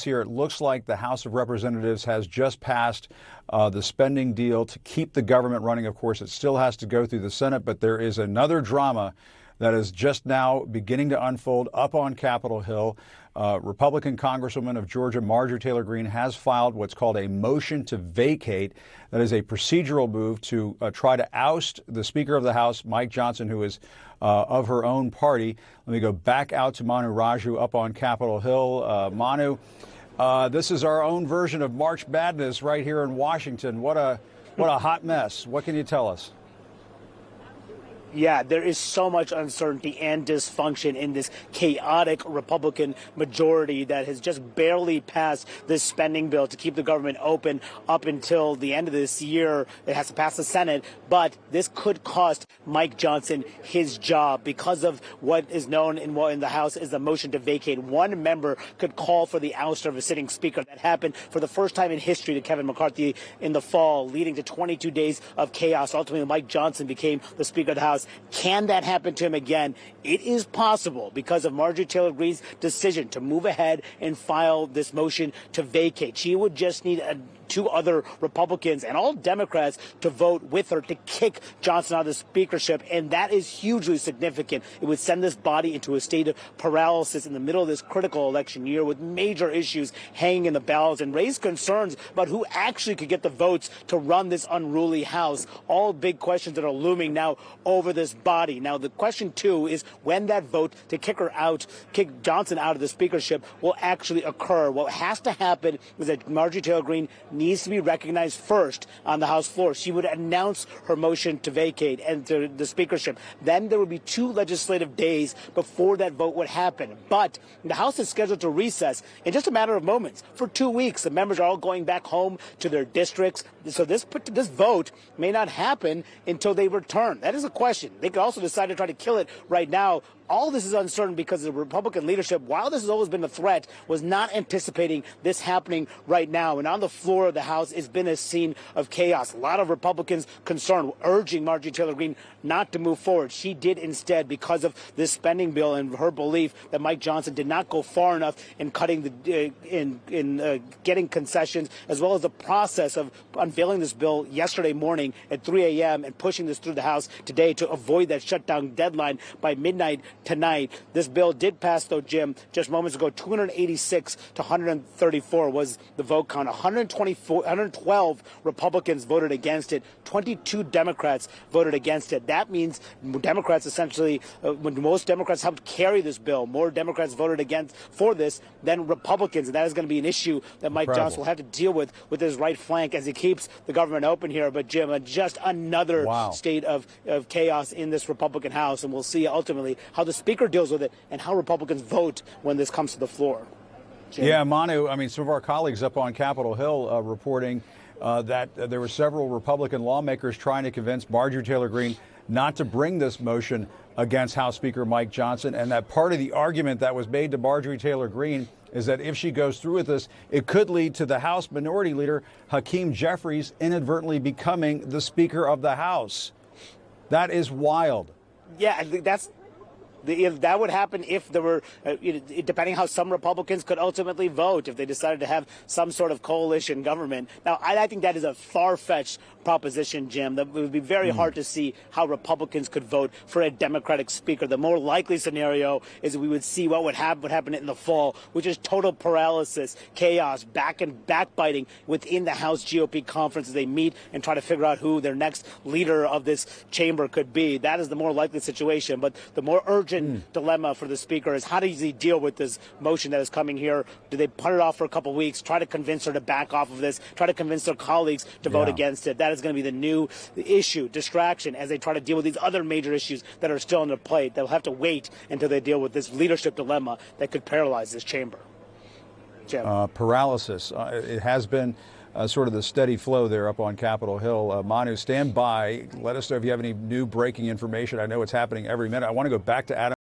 Here, it looks like the House of Representatives has just passed the spending deal to keep the government running. Of course, it still has to go through the Senate, but there is another drama that is just now beginning to unfold up on Capitol Hill. Republican Congresswoman of Georgia, Marjorie Taylor Greene, has filed what's called a motion to vacate. That is a procedural move to try to oust the Speaker of the House, Mike Johnson, who is of her own party. Let me go back out to Manu Raju up on Capitol Hill. Manu, this is our own version of March Madness right here in Washington. What a hot mess. What can you tell us? Yeah, there is so much uncertainty and dysfunction in this chaotic Republican majority that has just barely passed this spending bill to keep the government open up until the end of this year. It has to pass the Senate, but this could cost Mike Johnson his job because of what is known in the House as the motion to vacate. One member could call for the ouster of a sitting speaker. That happened for the first time in history to Kevin McCarthy in the fall, leading to 22 days of chaos. Ultimately, Mike Johnson became the Speaker of the House. Can that happen to him again? It is possible because of Marjorie Taylor Greene's decision to move ahead and file this motion to vacate. She would just need two other Republicans and all Democrats to vote with her to kick Johnson out of the speakership, and that is hugely significant. It would send this body into a state of paralysis in the middle of this critical election year with major issues hanging in the balance and raise concerns about who actually could get the votes to run this unruly House. All big questions that are looming now over this body. Now, the question, too, is when that vote to kick Johnson out of the speakership will actually occur. What has to happen is that Marjorie Taylor Greene needs to be recognized first on the House floor. She would announce her motion to vacate and to the speakership. Then there would be 2 legislative days before that vote would happen. But the House is scheduled to recess in just a matter of moments for 2 weeks. The members are all going back home to their districts. So this vote may not happen until they return. That is a question. They could also decide to try to kill it right now. All this is uncertain because the Republican leadership, while this has always been a threat, was not anticipating this happening right now. And on the floor of the House, it's been a scene of chaos. A lot of Republicans concerned, urging Marjorie Taylor Greene not to move forward. She did instead because of this spending bill and her belief that Mike Johnson did not go far enough in cutting getting concessions, as well as the process of unveiling this bill yesterday morning at 3 a.m. and pushing this through the House today to avoid that shutdown deadline by midnight tonight. This bill did pass, though, Jim, just moments ago. 286 to 134 was the vote count. 112 Republicans voted against it. 22 Democrats voted against it. That means Democrats essentially, when most Democrats helped carry this bill, more Democrats voted against for this than Republicans. And that is going to be an issue that Mike Johnson will have to deal with his right flank as he keeps the government open here. But, Jim, just another state of chaos in this Republican House. And we'll see ultimately how the Speaker deals with it and how Republicans vote when this comes to the floor. Jim? Yeah, Manu, I mean, some of our colleagues up on Capitol Hill reporting that there were several Republican lawmakers trying to convince Marjorie Taylor Greene not to bring this motion against House Speaker Mike Johnson, and that part of the argument that was made to Marjorie Taylor Greene is that if she goes through with this, it could lead to the House Minority Leader, Hakeem Jeffries, inadvertently becoming the Speaker of the House. That is wild. Yeah, that would happen if there were, depending how some Republicans could ultimately vote, if they decided to have some sort of coalition government. Now, I think that is a far-fetched proposition, Jim. That would be very hard to see how Republicans could vote for a Democratic speaker. The more likely scenario is that we would see what would happen in the fall, which is total paralysis, chaos, backbiting within the House GOP conference as they meet and try to figure out who their next leader of this chamber could be. That is the more likely situation. But the more urgent dilemma for the Speaker is how does he deal with this motion that is coming here? Do they put it off for a couple of weeks, try to convince her to back off of this, try to convince their colleagues to vote against it? That is going to be the new issue, distraction, as they try to deal with these other major issues that are still on their plate. They'll have to wait until they deal with this leadership dilemma that could paralyze this chamber. Paralysis. It has been sort of the steady flow there up on Capitol Hill. Manu, stand by. Let us know if you have any new breaking information. I know it's happening every minute. I want to go back to Adam.